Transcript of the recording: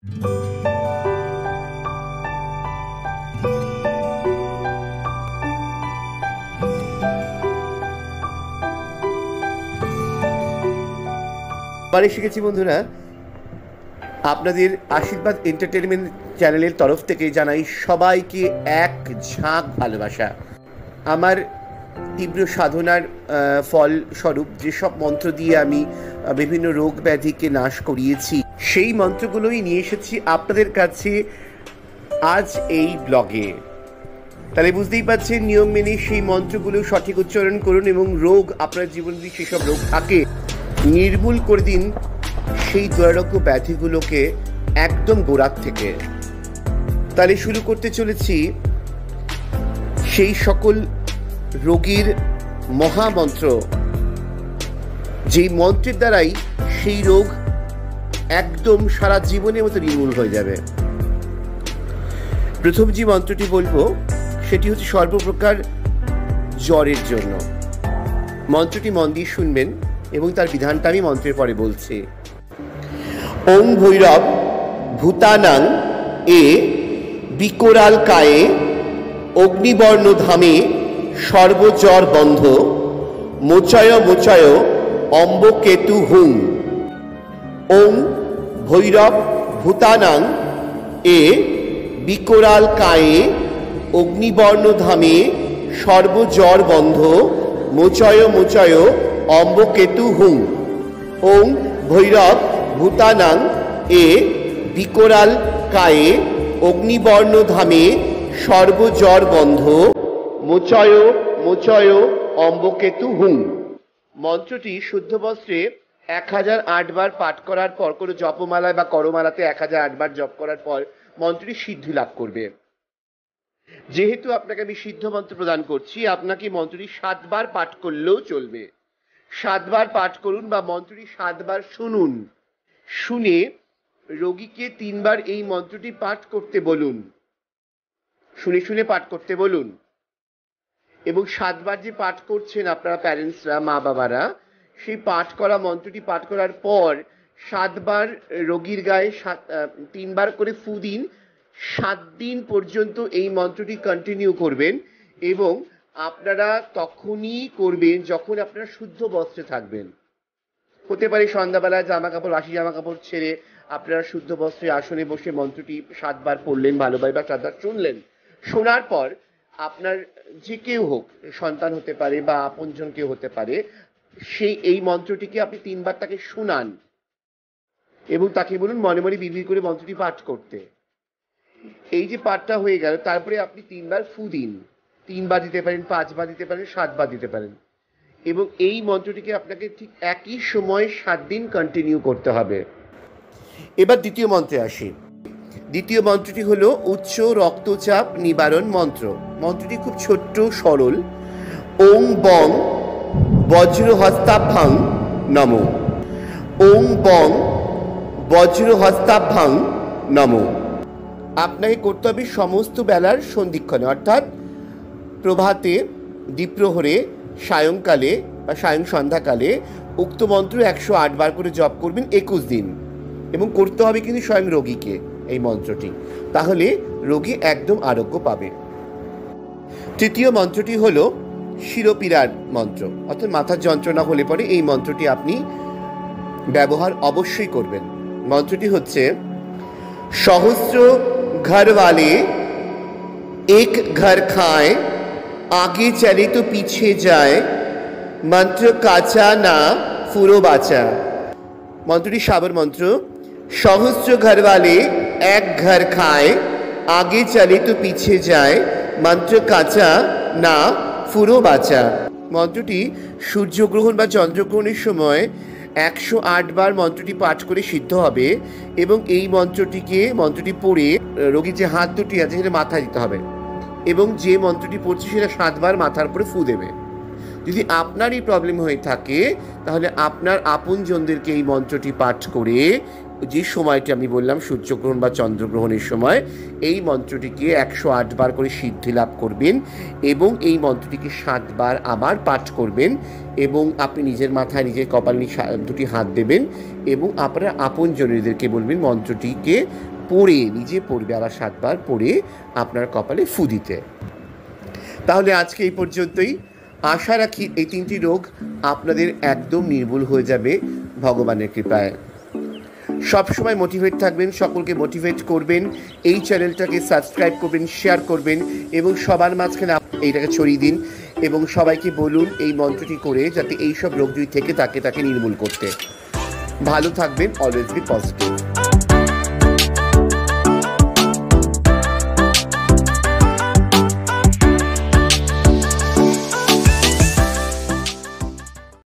মানে শিখেছি বন্ধুরা, আপনাদের আশীর্বাদ এন্টারটেনমেন্ট চ্যানেলের তরফ থেকে জানাই সবাইকে এক ঝাঁক ভালোবাসা। আমার তীব্র সাধনার ফল স্বরূপ যেসব মন্ত্র দিয়ে আমি বিভিন্ন রোগ ব্যাধিকে নাশ করিয়েছি, সেই মন্ত্রগুলোই নিয়ে এসেছি আপনাদের কাছে আজ এই ব্লগে। তাহলে বুঝতেই পারছেন, নিয়ম মেনে সেই মন্ত্রগুলো সঠিক উচ্চারণ করুন এবং রোগ, আপনার জীবনে যদি সেসব রোগ থাকে, নির্মূল করে দিন সেই দুরারোগ্য ব্যাধিগুলোকে একদম গোড়ার থেকে। তাহলে শুরু করতে চলেছি সেই সকল রোগীর মহামন্ত্র, যেই মন্ত্রের দ্বারাই সেই রোগ একদম সারা জীবনের মতো নির্মূল হয়ে যাবে। প্রথম যে মন্ত্রটি বলবো সেটি হচ্ছে সর্বপ্রকার জ্বরের জন্য। মন্ত্রটি মন দিয়ে শুনবেন এবং তার বিধানটা আমি মন্ত্রের পরে বলছি। ওং ভৈরব ভূতানাং এ বিকরাল কায়ে অগ্নিবর্ণ ধামে সর্বজ্বর বন্ধ মোচয় মোচয় অম্বকেতু হুং। ওং ভৈরব ভূতানাং এ বিকরাল কায়ে অগ্নিবর্ণ ধামে সর্বজ্বর বন্ধ মোচয় মোচয় অম্বকেতু হুং। ওং ভৈরব ভূতানাং এ বিকরাল কায়ে অগ্নিবর্ণ ধামে সর্বজ্বর বন্ধ মোচয় মোচয় অম্বকেতু হুং। মন্ত্রটি শুদ্ধ বস্ত্রে 1008 বার পাঠ করার পর, কোনো জপমালায় বা করমালাতে 1008 বার জপ করার পর মন্ত্রটি সিদ্ধি লাভ করবে। যেহেতু আপনাকে আমি সিদ্ধ মন্ত্র প্রদান করছি, আপনাকে মন্ত্রটি 7 বার পাঠ করলেও চলবে। 7 বার পাঠ করুন বা মন্ত্রটি 7 বার শুনুন। শুনে রোগীকে 3 বার এই মন্ত্রটি পাঠ করতে বলুন, শুনে শুনে পাঠ করতে বলুন। এবং 7 বার যে পাঠ করছেন আপনারা প্যারেন্টসরা, মা বাবারা, সেই পাঠ করা মন্ত্রটি পাঠ করার পর 7 বার রোগীর গায়ে 3 বার করে ফু দিন। 7 দিন পর্যন্ত এই মন্ত্রটি কন্টিনিউ করবেন এবং আপনারা তখনই করবেন যখন আপনারা শুদ্ধ বস্ত্রে থাকবেন। হতে পারে সন্ধ্যাবেলায় জামা কাপড়, বাসি জামা কাপড় ছেড়ে আপনারা শুদ্ধ বস্ত্রে আসনে বসে মন্ত্রটি 7 বার পড়লেন ভালোভাবে বা 7 বার শুনলেন। শোনার পর আপনার যে কেউ হোক, সন্তান হতে পারে বা আপনজন কেউ হতে পারে, সেই এই মন্ত্রটিকে আপনি 3 বার তাকে শোনান এবং তাকে বলুন মনে মনে বিড়বিড় করে মন্ত্রটি পাঠ করতে। এই যে পাঠটা হয়ে গেল, তারপরে আপনি 3 বার ফু দিন। 3 বার দিতে পারেন, 5 বার দিতে পারেন, 7 বার দিতে পারেন। এবং এই মন্ত্রটিকে আপনাকে ঠিক একই সময় 7 দিন কন্টিনিউ করতে হবে। এবার দ্বিতীয় মন্ত্রে আসি। দ্বিতীয় মন্ত্রটি হলো উচ্চ রক্তচাপ নিবারণ মন্ত্র। মন্ত্রটি খুব ছোট্ট, সরল। ওং বং বজ্রহস্তাভ্যাং নমঃ। ওং বং বজ্রহস্তাভ্যাং নমঃ। আপনাকে করতে হবে সমস্ত বেলার সন্ধিক্ষণে, অর্থাৎ প্রভাতে, দ্বিপ্রহরে, সায়ংকালে বা সায়ং সন্ধ্যাকালে উক্ত মন্ত্র 108 বার করে জপ করবেন 21 দিন এবং করতে হবে কিন্তু স্বয়ং রোগীকে এই মন্ত্রটি, তাহলে রোগী একদম আরোগ্য পাবে। তৃতীয় মন্ত্রটি হলো শিরোপীড়ার মন্ত্র, অর্থাৎ মাথার যন্ত্রণা হলে পরে এই মন্ত্রটি আপনি ব্যবহার অবশ্যই করবেন। মন্ত্রটি হচ্ছে সহস্র ঘরওয়ালে এক ঘর খায় আগে চলে তো পিছে যায় মন্ত্র কাঁচা না ফুরো বাঁচা। মন্ত্রটি সাবর মন্ত্র। সহস্র ঘরওয়ালে এক ঘর খায় আগে চলে তো পিছে যায় মন্ত্র কাঁচা না ফুরো বাঁচা। মন্ত্রটি সূর্যগ্রহণ বা চন্দ্রগ্রহণের সময় 108 বার মন্ত্রটি পাঠ করে সিদ্ধ হবে এবং এই মন্ত্রটি পড়ে রোগীর যে হাত দুটি আছে সেটা মাথায় দিতে হবে এবং যে মন্ত্রটি পড়ছে সেটা 7 বার মাথার উপরে ফু দেবে। যদি আপনার এই প্রবলেম হয়ে থাকে তাহলে আপনার আপনজনদেরকে এই মন্ত্রটি পাঠ করে যে সময়টি আমি বললাম সূর্যগ্রহণ বা চন্দ্রগ্রহণের সময় এই মন্ত্রটিকে 108 বার করে সিদ্ধি লাভ করবেন এবং এই মন্ত্রটিকে 7 বার আবার পাঠ করবেন এবং আপনি নিজের মাথায় নিজের কপালে দুটি হাত দেবেন এবং আপনার আপনজনেদেরকে বলবেন মন্ত্রটিকে পড়ে নিজে পড়বে আবার 7 বার পড়ে আপনার কপালে ফু দিতে। তাহলে আজকে এই পর্যন্তই। আশা রাখি এই 3টি রোগ আপনাদের একদম নির্মূল হয়ে যাবে ভগবানের কৃপায়। সবসময় মোটিভেট থাকবেন, সকলকে মোটিভেট করবেন, এই চ্যানেলটাকে সাবস্ক্রাইব করবেন, শেয়ার করবেন এবং সবার মাঝখানে এইটাকে ছড়িয়ে দিন এবং সবাইকে বলুন এই মন্ত্রটি করে যাতে এইসব রোগ যদি থেকে তাকে নির্মূল করতে। ভালো থাকবেন, অলওয়েজ বি পজিটিভ।